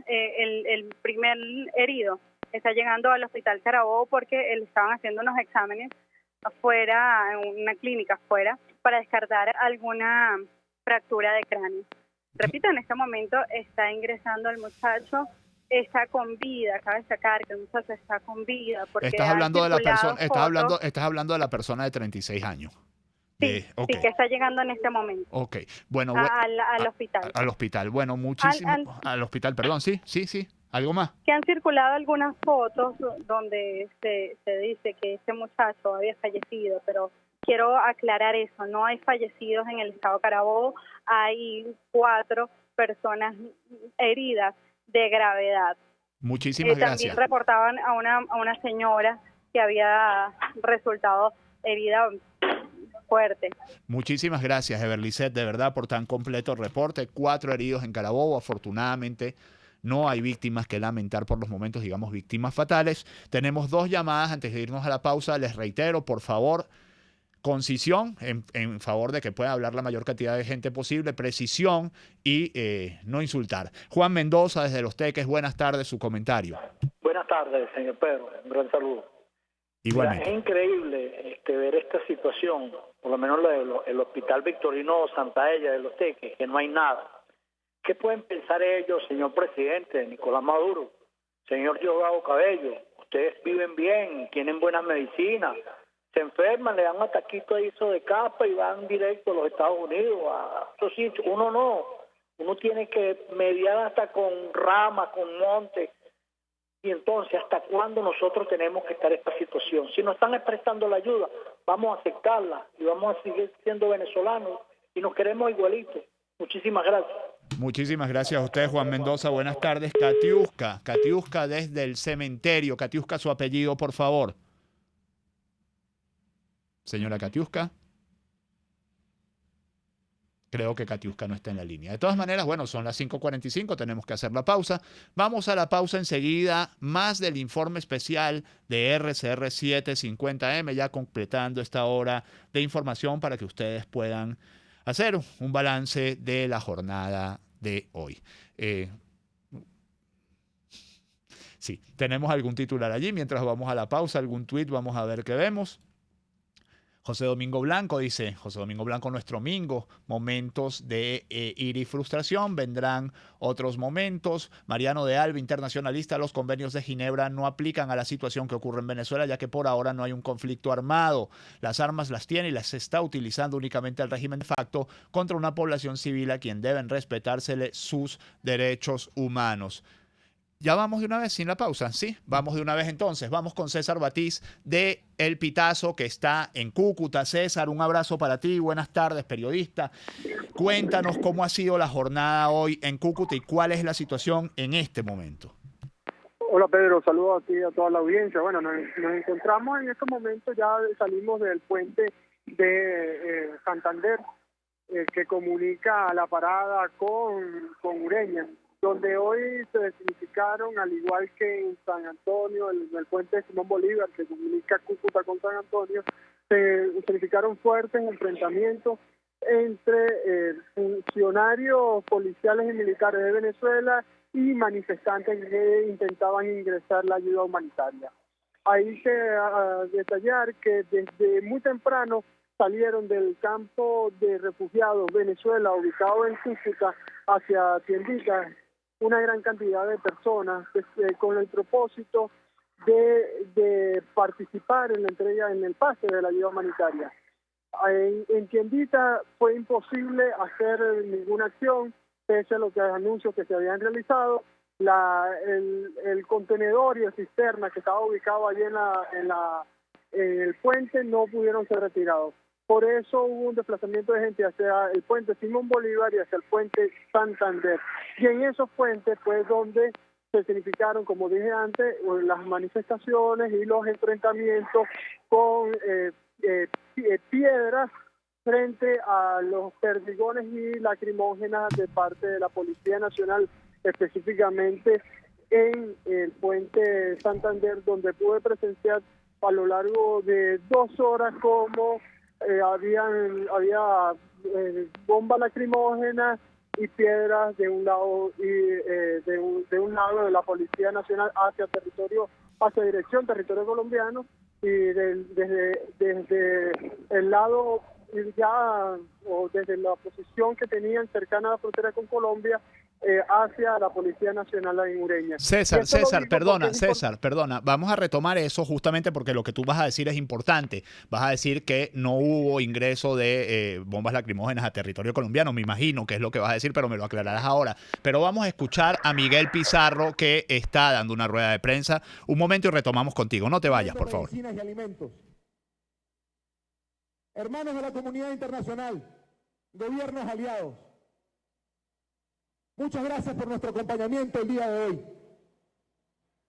el primer herido, está llegando al hospital Carabobo porque le estaban haciendo unos exámenes afuera, en una clínica afuera, para descartar alguna fractura de cráneo. Repito, en este momento está ingresando el muchacho, está con vida, cabe destacar que el muchacho está con vida. Porque estás hablando de la persona, fotos, estás hablando de la persona de 36 años. Sí, okay. Sí, que está llegando en este momento. Ok, bueno. Al hospital. Al hospital, bueno, muchísimo. Al hospital, perdón, sí. ¿Algo más? Que han circulado algunas fotos donde se dice que este muchacho había fallecido, pero quiero aclarar eso, no hay fallecidos en el estado Carabobo, hay 4 personas heridas de gravedad. Muchísimas gracias. También reportaban a una señora que había resultado herida fuerte. Muchísimas gracias, Everlicet, de verdad, por tan completo reporte. 4 heridos en Carabobo, afortunadamente no hay víctimas que lamentar por los momentos, digamos, víctimas fatales. Tenemos 2 llamadas antes de irnos a la pausa. Les reitero, por favor, concisión en favor de que pueda hablar la mayor cantidad de gente posible, precisión y no insultar. Juan Mendoza, desde Los Teques, buenas tardes, su comentario. Buenas tardes, señor Pedro, un gran saludo. Igualmente. Es increíble ver esta situación, por lo menos el Hospital Victorino Santa Ella de Los Teques, que no hay nada. ¿Qué pueden pensar ellos, señor presidente, Nicolás Maduro, señor Diosdado Cabello? Ustedes viven bien, tienen buenas medicinas, se enferman, le dan un ataquito de ISO de capa y van directo a los Estados Unidos, a esos sitios. Uno no, uno tiene que mediar hasta con ramas, con montes. Y entonces, ¿hasta cuándo nosotros tenemos que estar en esta situación? Si nos están prestando la ayuda, vamos a aceptarla y vamos a seguir siendo venezolanos y nos queremos igualitos. Muchísimas gracias. Muchísimas gracias a ustedes, Juan Mendoza. Buenas tardes. Katiuska desde el cementerio. Katiuska, su apellido, por favor. Señora Katiuska. Creo que Katiuska no está en la línea. De todas maneras, bueno, son las 5:45, tenemos que hacer la pausa. Vamos a la pausa enseguida. Más del informe especial de RCR 750M, ya completando esta hora de información para que ustedes puedan hacer un balance de la jornada de hoy. Sí, tenemos algún titular allí. Mientras vamos a la pausa, algún tuit, vamos a ver qué vemos. José Domingo Blanco dice, José Domingo Blanco, nuestro Mingo, momentos de ira y frustración, vendrán otros momentos. Mariano de Alba, internacionalista, los convenios de Ginebra no aplican a la situación que ocurre en Venezuela, ya que por ahora no hay un conflicto armado. Las armas las tiene y las está utilizando únicamente el régimen de facto contra una población civil a quien deben respetársele sus derechos humanos. Ya vamos de una vez sin la pausa, ¿sí? Vamos de una vez entonces. Vamos con César Batiz de El Pitazo, que está en Cúcuta. César, un abrazo para ti. Buenas tardes, periodista. Cuéntanos cómo ha sido la jornada hoy en Cúcuta y cuál es la situación en este momento. Hola, Pedro. Saludos a ti y a toda la audiencia. Bueno, nos encontramos en estos momentos, ya salimos del puente de Santander, que comunica la parada con Ureña, donde hoy se descalificaron, al igual que en San Antonio, el puente de Simón Bolívar, que comunica Cúcuta con San Antonio, se descalificaron fuertes enfrentamientos entre funcionarios policiales y militares de Venezuela y manifestantes que intentaban ingresar la ayuda humanitaria. Hay que detallar que desde muy temprano salieron del campo de refugiados Venezuela, ubicado en Cúcuta, hacia Tienditas, una gran cantidad de personas con el propósito de participar en la entrega, en el pase de la ayuda humanitaria. En Tiendita fue imposible hacer ninguna acción, pese a los anuncios que se habían realizado. El contenedor y la cisterna que estaba ubicado allí en el puente no pudieron ser retirados. Por eso hubo un desplazamiento de gente hacia el puente Simón Bolívar y hacia el puente Santander. Y en esos puentes fue donde se significaron, como dije antes, las manifestaciones y los enfrentamientos con piedras frente a los perdigones y lacrimógenas de parte de la Policía Nacional, específicamente en el puente Santander, donde pude presenciar a lo largo de 2 horas como había bombas lacrimógenas y piedras de un lado y de un lado de la Policía Nacional hacia dirección territorio colombiano, y desde el lado o desde la posición que tenían cercana a la frontera con Colombia hacia la Policía Nacional añureña. César, perdona, vamos a retomar eso justamente porque lo que tú vas a decir es importante. Vas a decir que no hubo ingreso de bombas lacrimógenas a territorio colombiano, me imagino que es lo que vas a decir, pero me lo aclararás ahora. Pero vamos a escuchar a Miguel Pizarro, que está dando una rueda de prensa. Un momento y retomamos contigo, no te vayas, por favor. Medicinas y alimentos. Hermanos de la comunidad internacional, gobiernos aliados, muchas gracias por nuestro acompañamiento el día de hoy.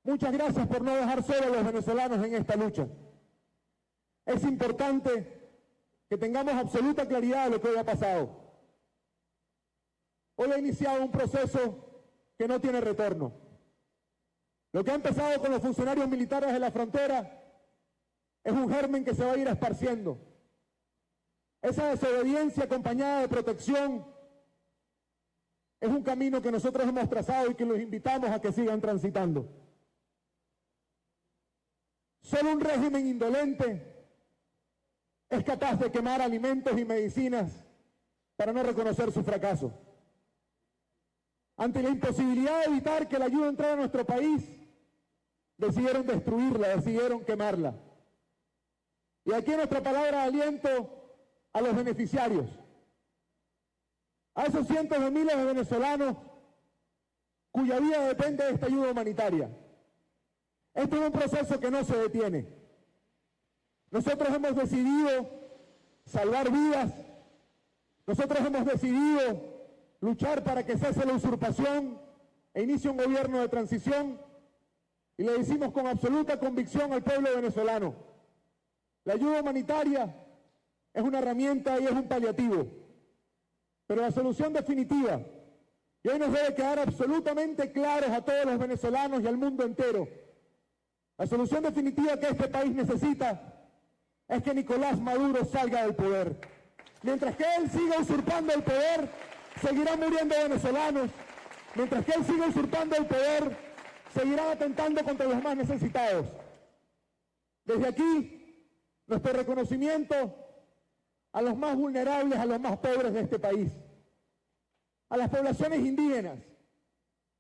Muchas gracias por no dejar solos a los venezolanos en esta lucha. Es importante que tengamos absoluta claridad de lo que hoy ha pasado. Hoy ha iniciado un proceso que no tiene retorno. Lo que ha empezado con los funcionarios militares de la frontera es un germen que se va a ir esparciendo. Esa desobediencia acompañada de protección es un camino que nosotros hemos trazado y que los invitamos a que sigan transitando. Solo un régimen indolente es capaz de quemar alimentos y medicinas para no reconocer su fracaso. Ante la imposibilidad de evitar que la ayuda entrara a nuestro país, decidieron destruirla, decidieron quemarla. Y aquí nuestra palabra de aliento a los beneficiarios, a esos cientos de miles de venezolanos cuya vida depende de esta ayuda humanitaria. Este es un proceso que no se detiene. Nosotros hemos decidido salvar vidas, nosotros hemos decidido luchar para que cese la usurpación e inicie un gobierno de transición, y le decimos con absoluta convicción al pueblo venezolano: la ayuda humanitaria es una herramienta y es un paliativo, pero la solución definitiva, y hoy nos debe quedar absolutamente claros a todos los venezolanos y al mundo entero, la solución definitiva que este país necesita es que Nicolás Maduro salga del poder. Mientras que él siga usurpando el poder, seguirán muriendo venezolanos. Mientras que él siga usurpando el poder, seguirán atentando contra los más necesitados. Desde aquí, nuestro reconocimiento a los más vulnerables, a los más pobres de este país, a las poblaciones indígenas,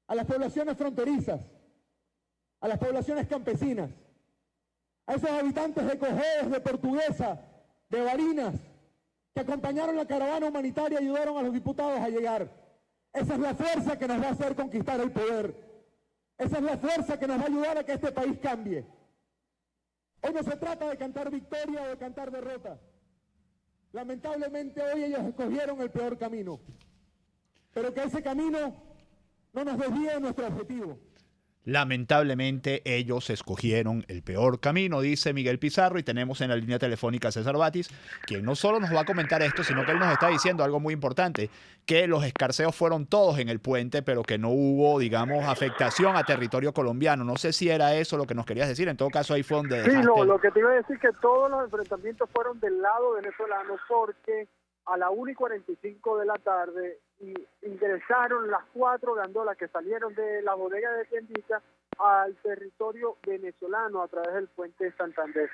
a las poblaciones fronterizas, a las poblaciones campesinas, a esos habitantes de Cojedes, de Portuguesa, de Barinas, que acompañaron la caravana humanitaria y ayudaron a los diputados a llegar. Esa es la fuerza que nos va a hacer conquistar el poder. Esa es la fuerza que nos va a ayudar a que este país cambie. Hoy no se trata de cantar victoria o de cantar derrota. Lamentablemente hoy ellos escogieron el peor camino, pero que ese camino no nos desvíe de nuestro objetivo. Lamentablemente ellos escogieron el peor camino, dice Miguel Pizarro, y tenemos en la línea telefónica a César Batis, quien no solo nos va a comentar esto, sino que él nos está diciendo algo muy importante, que los escarceos fueron todos en el puente, pero que no hubo, digamos, afectación a territorio colombiano. No sé si era eso lo que nos querías decir, en todo caso ahí fue donde... Sí, lo que te iba a decir que todos los enfrentamientos fueron del lado venezolano, porque a la 1:45 de la tarde ingresaron las 4 gandolas que salieron de la bodega de Tiendita al territorio venezolano a través del puente de Santander.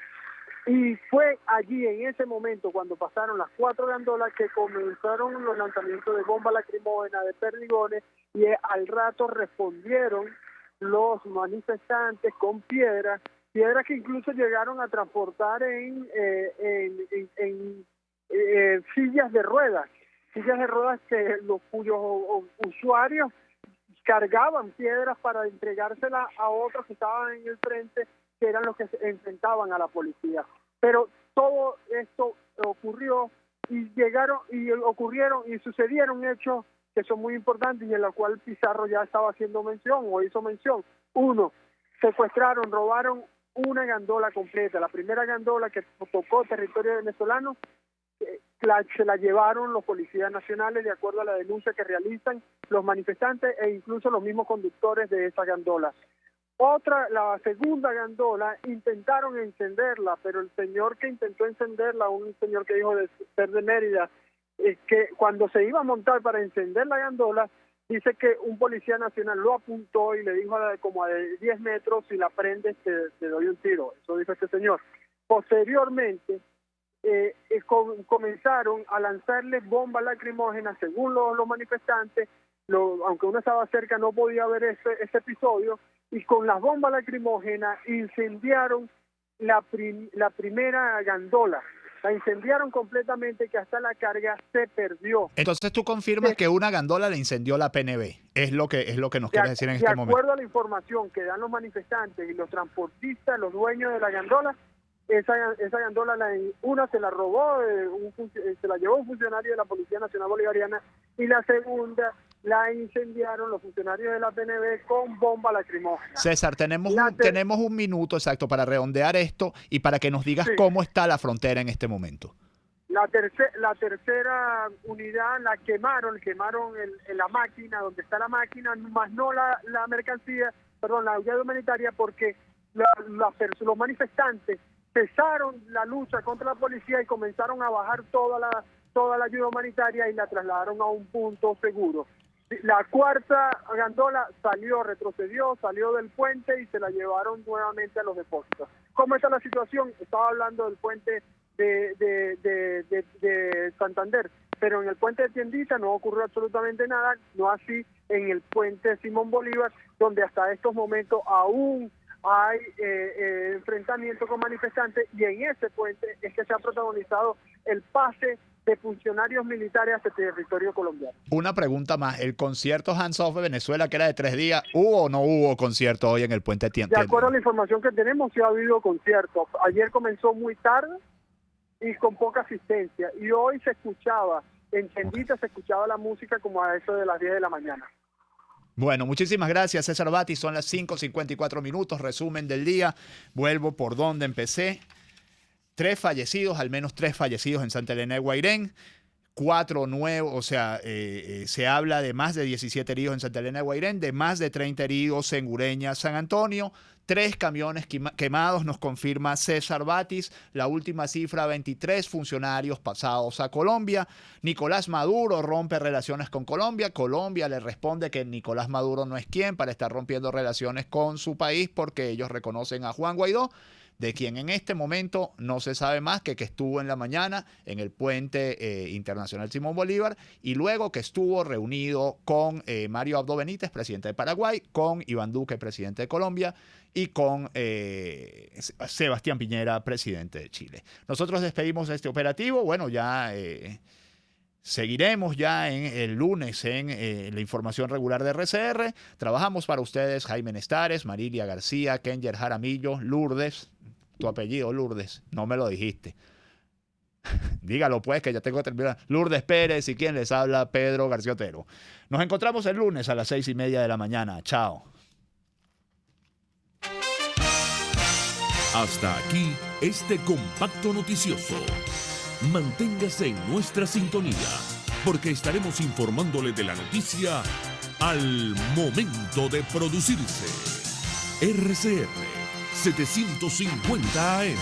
Y fue allí, en ese momento, cuando pasaron las 4 gandolas, que comenzaron los lanzamientos de bombas lacrimógenas, de perdigones, y al rato respondieron los manifestantes con piedras que incluso llegaron a transportar en sillas de ruedas que cuyos usuarios cargaban piedras para entregárselas a otros que estaban en el frente, que eran los que se enfrentaban a la policía. Pero todo esto ocurrió y ocurrieron y sucedieron hechos que son muy importantes y en los cuales Pizarro ya estaba haciendo mención o hizo mención. 1, secuestraron, robaron una gandola completa. La primera gandola que tocó territorio venezolano se la llevaron los policías nacionales de acuerdo a la denuncia que realizan los manifestantes e incluso los mismos conductores de esa gandola. La segunda gandola, intentaron encenderla, pero el señor que intentó encenderla, un señor que dijo de ser de Mérida, que cuando se iba a montar para encender la gandola, dice que un policía nacional lo apuntó y le dijo como a 10 metros, si la prendes te doy un tiro. Eso dijo este señor. Posteriormente, comenzaron a lanzarle bombas lacrimógenas, según los manifestantes, aunque uno estaba cerca no podía ver ese episodio, y con las bombas lacrimógenas incendiaron la primera gandola. La incendiaron completamente, que hasta la carga se perdió. Entonces tú confirmas que una gandola le incendió la PNV. Es lo que nos quieres decir en este momento. De acuerdo a la información que dan los manifestantes y los transportistas, los dueños de la gandola, esa gandola una se la robó, se la llevó un funcionario de la Policía Nacional Bolivariana, y la segunda la incendiaron los funcionarios de la PNV con bomba lacrimógena. César, tenemos un minuto exacto para redondear esto y para que nos digas cómo está la frontera en este momento. La tercera unidad la quemaron la máquina, donde está la máquina, más no la mercancía, la ayuda humanitaria, porque los manifestantes cesaron la lucha contra la policía y comenzaron a bajar toda la ayuda humanitaria y la trasladaron a un punto seguro. La cuarta gandola retrocedió, salió del puente y se la llevaron nuevamente a los depósitos. ¿Cómo está la situación? Estaba hablando del puente de Santander, pero en el puente de Tiendita no ocurrió absolutamente nada, no así en el puente Simón Bolívar, donde hasta estos momentos aún hay enfrentamientos con manifestantes, y en ese puente es que se ha protagonizado el pase de funcionarios militares hacia el territorio colombiano. Una pregunta más, el concierto Hands Off de Venezuela, que era de 3 días, ¿hubo o no hubo concierto hoy en el puente Tiendita? De acuerdo a la información que tenemos, sí ha habido conciertos. Ayer comenzó muy tarde y con poca asistencia, y hoy se escuchaba, en Tiendita se escuchaba la música como a eso de las 10 de la mañana. Bueno, muchísimas gracias, César Batis. Son las 5:54 minutos, resumen del día. Vuelvo por donde empecé. 3 fallecidos, al menos 3 fallecidos en Santa Elena de Guairén. 4 nuevos, o sea, se habla de más de 17 heridos en Santa Elena de Guairén, de más de 30 heridos en Ureña, San Antonio. 3 camiones quemados, nos confirma César Batis. La última cifra, 23 funcionarios pasados a Colombia. Nicolás Maduro rompe relaciones con Colombia. Colombia le responde que Nicolás Maduro no es quien para estar rompiendo relaciones con su país, porque ellos reconocen a Juan Guaidó, de quien en este momento no se sabe más que estuvo en la mañana en el puente internacional Simón Bolívar, y luego que estuvo reunido con Mario Abdo Benítez, presidente de Paraguay, con Iván Duque, presidente de Colombia, y con Sebastián Piñera, presidente de Chile. Nosotros despedimos este operativo. Bueno, ya seguiremos ya el lunes en la información regular de RCR. Trabajamos para ustedes Jaime Nestares, Marilia García, Kenger Jaramillo, Lourdes. Tu apellido, Lourdes, no me lo dijiste. Dígalo pues, que ya tengo que terminar. Lourdes Pérez, y quien les habla, Pedro García Otero. Nos encontramos el lunes a las 6:30 de la mañana. Chao. Hasta aquí este compacto noticioso. Manténgase en nuestra sintonía, porque estaremos informándole de la noticia al momento de producirse. RCR 750 AM.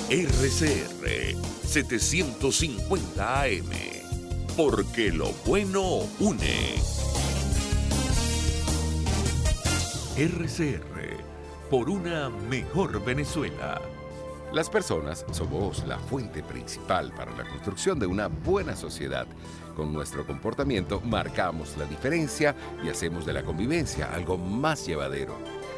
RCR 750 AM. Porque lo bueno une. RCR, por una mejor Venezuela. Las personas somos la fuente principal para la construcción de una buena sociedad. Con nuestro comportamiento marcamos la diferencia y hacemos de la convivencia algo más llevadero.